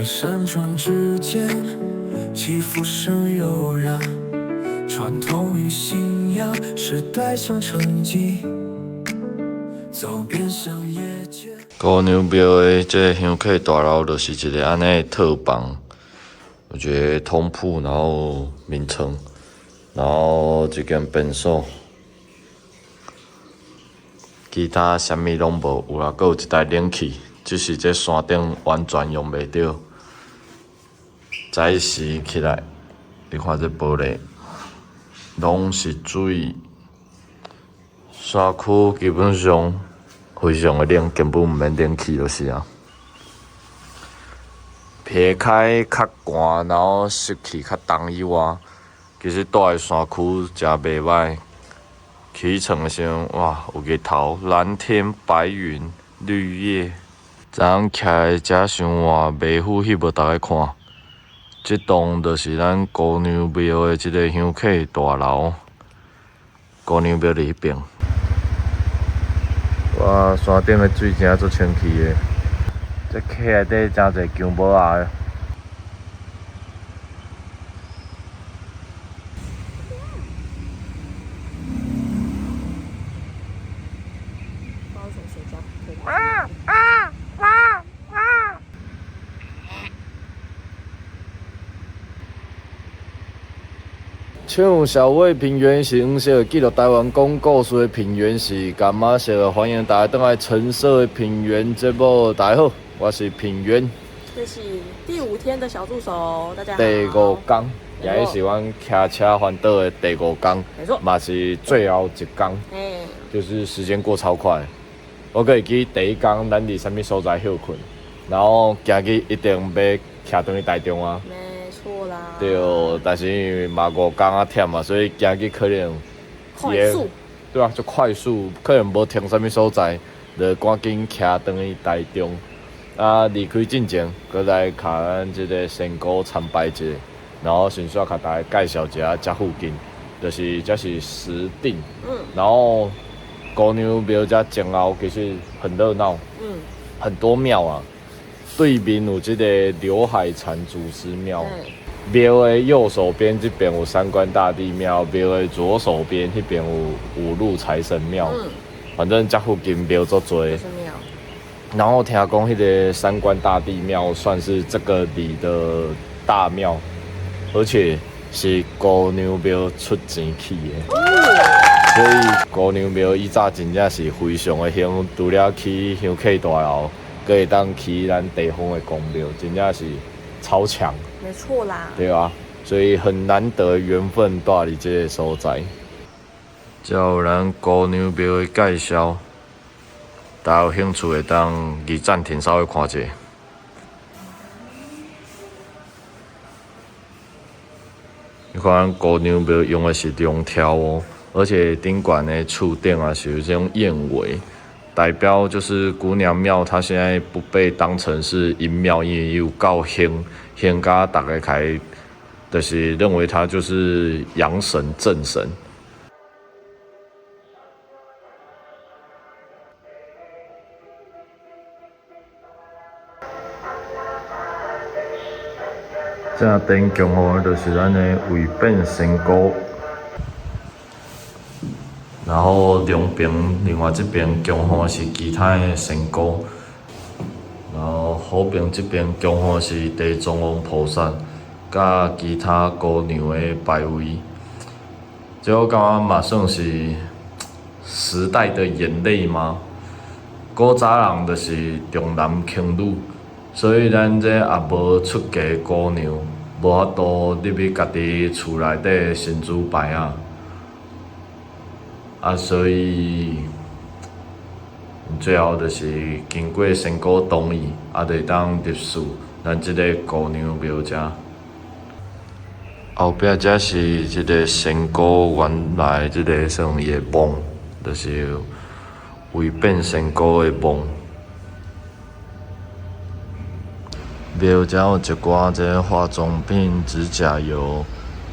在山川之间，起伏声悠然。传统与信仰，时代相承继，走遍乡野间。高牛庙的这个香客大楼就是一个安尼的套房，我觉得通铺，然后名称，然后一间便所，其他啥物拢无有啦，阁有一台冷气，只是这山顶完全用袂着。早时起来，你看这玻璃，拢是水。山区基本上非常的冷，根本毋免冷气就是啊。撇开较寒，然后湿气较重以外，其实住在山区真袂歹。起床的时候，哇，有日头、蓝天白云、绿叶。昨昏徛在遮伤晚，卖虎翕互大家看。这栋就是咱高牛庙的即个香客大楼。高牛庙伫迄边。哇，山顶的水真足清气的，这溪内底真侪姜母鸭。唱小伟平原形式记录台湾讲故事的平原是干嘛色？欢迎大家登来橙色的平原节目。大家好，我是平原。这是第5天的小助手，大家好。第5天，也是阮骑车环岛的第5天，没错，嘛是最后一天。就是时间过超快。我可会记第1天咱伫啥物所在休困，然后今日一定要骑回去台中啊。错啦，对，但是因为嘛5天啊忝啊，所以今日可能快速，对啊，就快速，可能无停啥物所在，就赶紧骑回去台中。啊，离开进前，搁来甲咱即个仙姑参拜一下，然后顺续甲大家介绍一下遮附近，就是这是石碇，然后高牛庙遮前后其实很热闹，很多庙啊。对面有即个刘海蟾祖师庙，庙的右手边这边有三官大帝庙，庙的左手边那边有五路财神庙，反正这附近庙足多。然后听讲迄个三官大帝庙算是这个里的大庙，而且是高牛庙出钱起的，所以高牛庙以早真正是非常的兴，除了去香客大楼。可以当去咱地方的公庙，真正是超强。没错啦。对啊，所以很难得缘分住伫这个所在。才有咱高牛庙的介绍，大家有兴趣会当离暂停稍微看一下。你看咱高牛庙用的是龙条哦，而且顶悬的厝顶啊是有这种燕尾。代表就是姑娘庙，它现在不被当成是阴庙，因为有够兴，兴甲大家开，就是认为它就是阳神正神。正顶供奉的就是咱的卫本仙姑。然后两边另外这边供奉的是其他的仙姑，然后后边这边供奉的是地藏王菩萨，甲其他高牛的牌位。这我感觉嘛算是时代的眼泪吗？古早人就是重男轻女，所以咱这也无出家高牛，无法度入去家己厝内底神主牌啊。所以最后就是经过仙姑同意，就当入厝咱即个高牛庙遮。后壁则是即个仙姑原来即个算伊的梦，就是为变仙姑的梦。庙遮有一寡即化妆品、指甲油，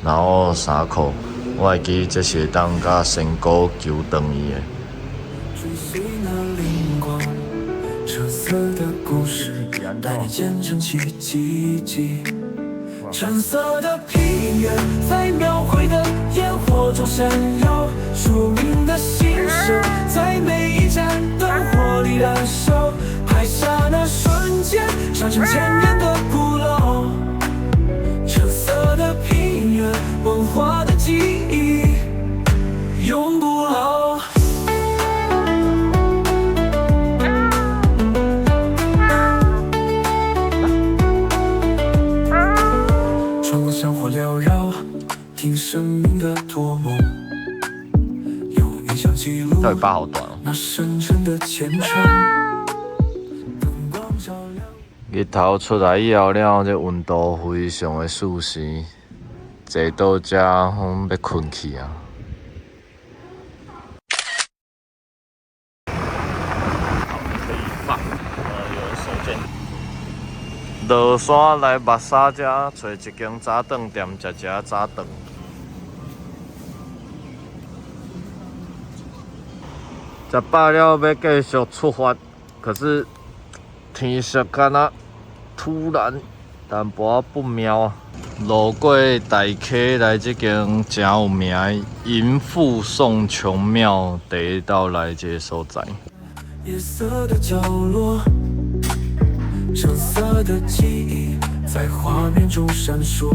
然后衫裤。我会记这是当甲仙姑求转伊的。追随那灵光，橙色的故事，带你见证奇迹。橙色的平原在描绘的烟火中闪耀，著名的心声在每一盏灯火里燃烧，拍下那瞬间，上成千年的古老。橙色的平原，文化的记忆，永不老。穿过香火缭绕，听生命的托梦，用影像记录到底8好短哦。那深沉的虔诚。灯光照亮。日头出来以后了，这温度非常的舒适，坐到这要困去啊。可以放，有人手剑。落山来目沙遮，找一间早顿店食早顿。食饱了要继续出发，可是天色敢若突然淡薄不妙啊！路过大溪来这间真有名的银富宋琼庙第一道来这个所在。夜色的角落，橙色的记忆在画面中闪烁。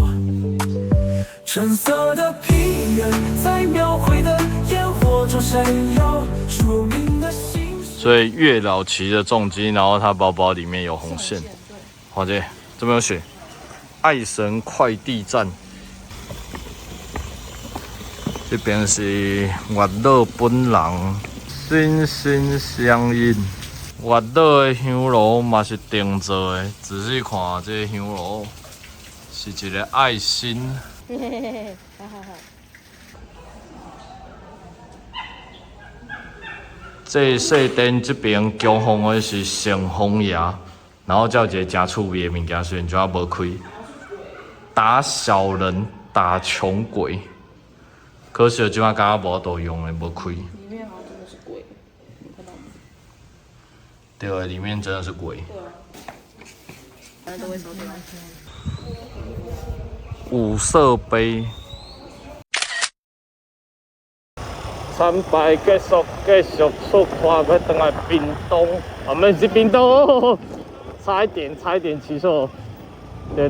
橙色的平原在描绘的烟火中闪耀，著名的心声。所以月老骑着重机，然后他包包里面有红线。华姐，这边有写爱神快递站。这边是月老本人，心心相印。月老的香炉嘛是定做的，仔细看这个香炉是一个爱心。这细灯这边供奉的是圣风爷，然后叫一个真趣味的物件，虽然就无开，打小人打穷鬼，可惜即摆敢若无度用的，无开。里面好像真的是鬼，你看到吗？对，里面真的是鬼。对啊，反正都会收掉。五色杯。参拜结束，继续出发，要回来屏东。啊，不是屏东，差一点骑错。对，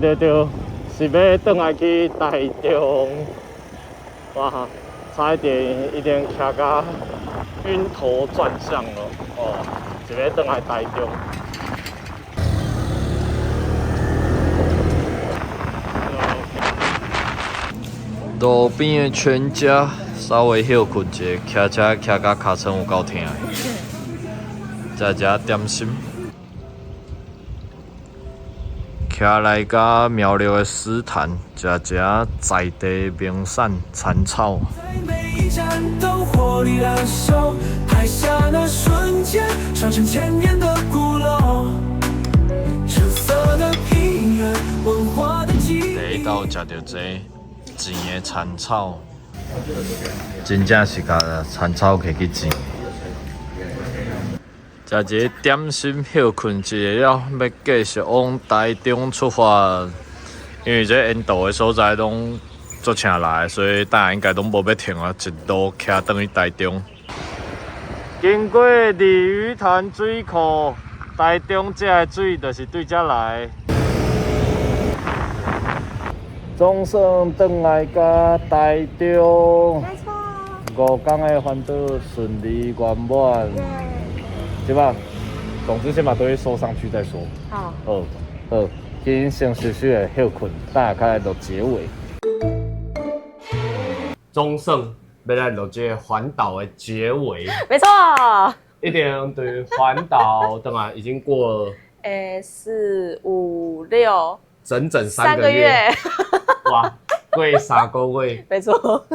是要回来去台中。哇，差一点，一定骑到晕头转向了。哦，是要回来台中。路边的全家稍微休困一下，骑车骑到脚床有够痛的。食点心，徛来甲苗栗的石潭，食在地名产蚕草。在每一盏灯火里燃烧，拍下那瞬间，上成千年的古老。橙色的平原，文化的记忆。第一道食到这钱的蚕草，真正是甲蚕草摕去钱。食一个点心休困一下了，要继续往台中出发。因为这沿道的所在拢足车来，所以大家应该拢无要停啊，一路骑转去台中。经过鲤鱼潭水库，台中这的水就是对这来。总算转来甲台中，没错。 5天的环岛顺利圆满。对吧？总之先把东西收上去再说。好。先先休息的休困，大家来录结尾。总算要来录这个环岛的结尾。没错。一定对环岛，当然已经过了4、5、6，整整3个月。哇，过3个月。没错。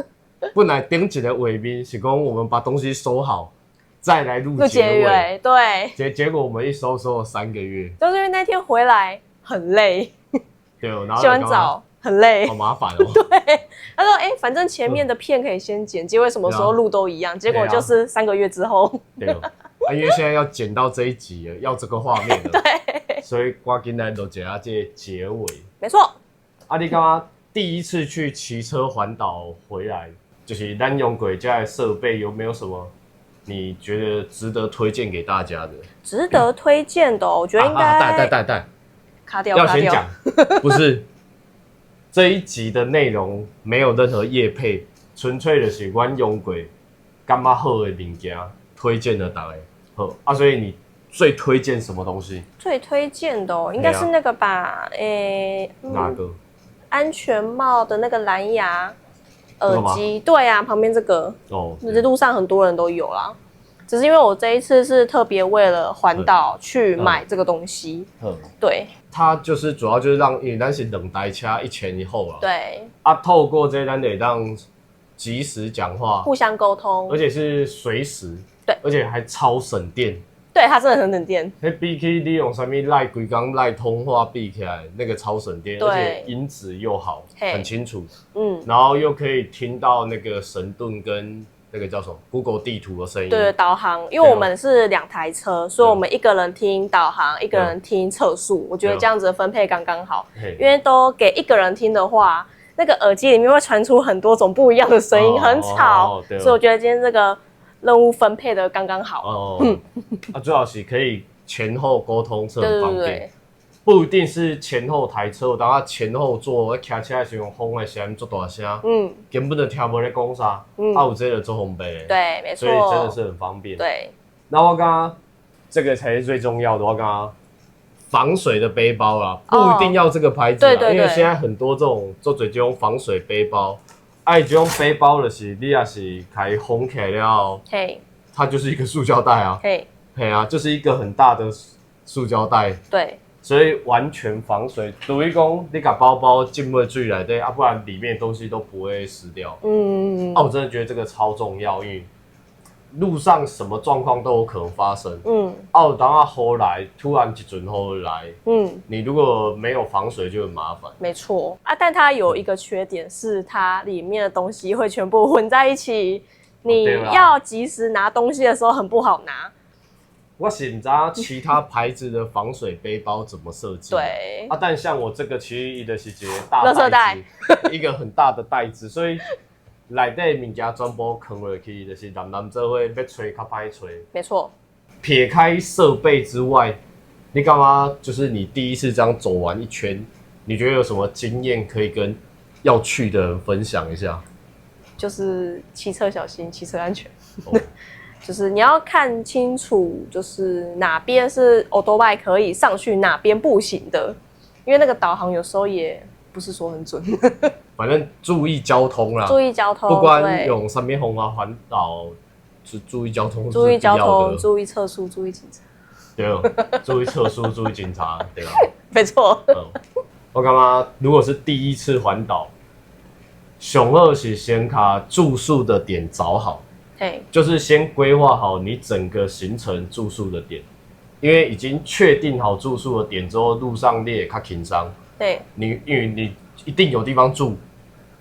本来顶一个尾面是讲我们把东西收好，再来录结尾。对。结果我们一收了3个月。就是因为那天回来很累。对，然后洗完澡很累，好麻烦哦。对，他说反正前面的片可以先剪，结果什么时候录都一样，结果就是3个月之后。对，因为现在要剪到这一集了，要这个画面了。对。所以赶紧来录一下这个结尾。没错。啊，你感觉第一次去骑车环岛回来，就是咱用过这的设备，有没有什么你觉得值得推荐给大家的？值得推荐的、我觉得应该带卡掉，要先讲，不是这一集的内容没有任何业配，纯粹的是阮用过感觉好的物件，推荐的大家。好啊，所以你最推荐什么东西？最推荐的、应该是那个吧，哪个？安全帽的那个蓝牙耳机，对啊，旁边这个哦，就是路上很多人都有啦。只是因为我这一次是特别为了环岛去买这个东西，对，它就是主要就是让，因为咱是两台车一前一后啦，对，啊，透过这咱得让即时讲话，互相沟通，而且是随时，对，而且还超省电。对，它真的很省电。比起你用什么赖规工赖通话比起来，那个超省电，而且音质又好，很清楚。然后又可以听到那个神盾跟那个叫什么 Google 地图的声音。对，导航，因为我们是2台车，所以我们一个人听导航，一个人听测速。我觉得这样子的分配刚刚好，因为都给一个人听的话，那个耳机里面会传出很多种不一样的声音，很吵。所以我觉得今天这个任务分配的刚刚好。最好是可以前后沟通是很方便，不一定是前后台车，当他前后座开车的时候风的声音做大声，根本就听不咧讲啥，有这个做烘焙，对，没错，所以真的是很方便。对，那我刚刚这个才是最重要的，我刚刚防水的背包啦，不一定要这个牌子啦，因为现在很多这种做这种防水背包。这种背包就是你也是开封起来了，它就是一个塑胶袋啊，就是一个很大的塑胶袋，对，所以完全防水。除非讲你把包包浸入水里底，不然里面的东西都不会湿掉。我真的觉得这个超重要，因为路上什么状况都有可能发生。当它雨来，突然一阵雨来，你如果没有防水就很麻烦。没错啊，但它有一个缺点是，它里面的东西会全部混在一起，你要及时拿东西的时候很不好拿。我是不知道其他牌子的防水背包怎么设计。对但像我这个其实它是一个大袋子，一个很大的袋子，所以内底物件全部放落去，就是男做伙要吹较歹吹。没错。撇开设备之外，你干嘛？就是你第一次这样走完一圈，你觉得有什么经验可以跟要去的人分享一下？就是骑车小心，骑车安全。就是你要看清楚，就是哪边是 Autobike 可以上去，哪边不行的，因为那个导航有时候也不是说很准。反正注意交通啦，注意交通，不管用什么方法环岛，注意交通，注意交通，注意测速，注意警察。对，注意测速，注意警察，对吧？没错。我感觉如果是第一次环岛，上好是先把住宿的点找好。就是先规划好你整个行程住宿的点，因为已经确定好住宿的点之后，路上你也较轻松。对，因为你一定有地方住，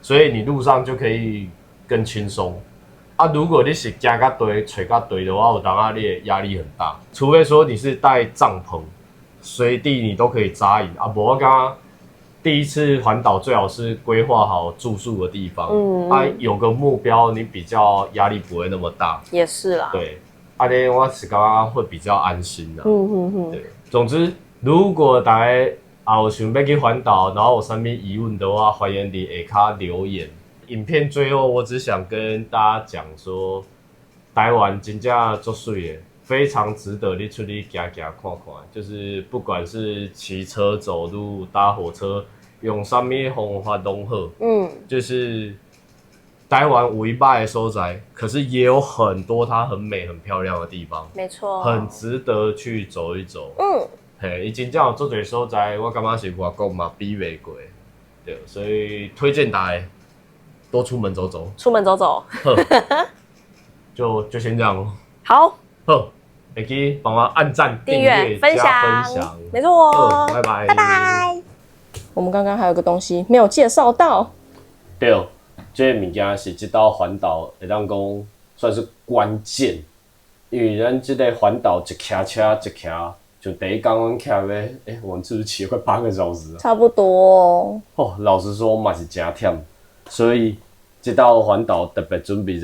所以你路上就可以更轻松。如果你是行到堆、找到堆的话，有当下你的压力很大。除非说你是带帐篷，随地你都可以扎营。不我刚刚第一次环岛最好是规划好住宿的地方，有个目标，你比较压力不会那么大。也是啦。对，我是感觉会比较安心啦。对，总之，如果大家有想要去环岛，然后有什么疑问的话，欢迎在下面留言。影片最后，我只想跟大家讲说，台湾真的很水的。非常值得你出去走走看看，就是不管是骑车、走路、搭火车，用什么方法都好，就是台湾有一摆的所在，可是也有很多它很美、很漂亮的地方，没错，很值得去走一走。伊真正有做侪所在，我感觉是外国嘛比袂过，对，所以推荐大家多出门走走，出门走走，就先这样咯。好，可以帮我按赞、订阅、分享，没错。拜拜，拜拜。我们刚刚还有个东西没有介绍到，对，这个物件是这道环岛会当讲算是关键，因为咱这个环岛一骑车一骑就第一天阮骑咧，我们是不是骑了快8个小时啊？差不多哦。哦，老实说嘛是真忝，所以这道环岛特别准备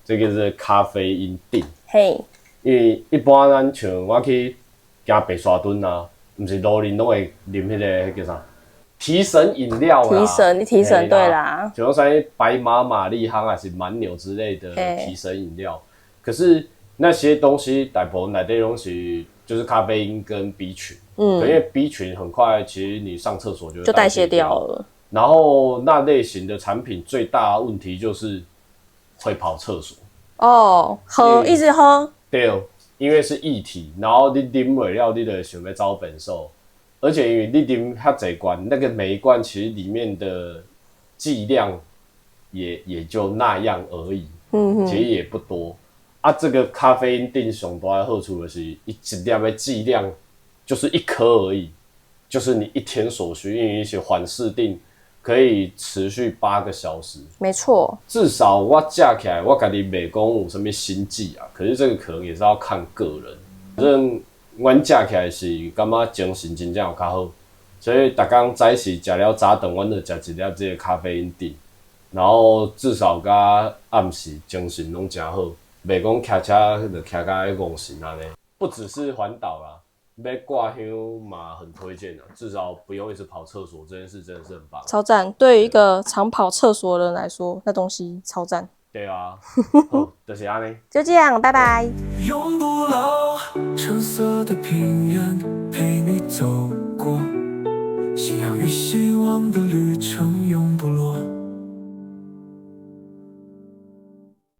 这个是咖啡因锭。嘿，因为一般咱像我去行白沙屯啊，毋是路人拢会啉迄个叫啥提神饮料啦，提神对啦，像啥白马玛丽夯还是蛮牛之类的提神饮料。可是那些东西大部分内底拢是就是咖啡因跟 B 群，因为 B 群很快其实你上厕所就代谢掉了。然后那类型的产品最大的问题就是会跑厕所。哦，一直喝。对，因为是液体，然后你啉袂了，你就想要找便所。而且因为你啉遐侪罐，那个每一罐其实里面的剂量也就那样而已，其实也不多。啊，这个咖啡因锭上大的好处就是一粒的剂量就是1颗而已，就是你一天所需，因为一些缓释锭可以持续8个小时。没错，至少我食起来，我家己袂讲有什么心悸啊，可是这个可能也是要看个人。反正阮食起来是感觉精神真正有较好，所以逐工早时食了早顿，阮就食一粒这个咖啡因锭，然后至少甲暗时精神拢真好，袂讲骑车就骑甲戆神安尼。不只是环岛啦，要挂香嘛很推荐啊，至少不用一直跑厕所，这件事真的是很棒，超赞。对于一个常跑厕所的人来说，那东西超赞。对啊，就是安尼，就这样，拜拜。永不老，橙色的平原陪你走过，信仰与希望的旅程永不老。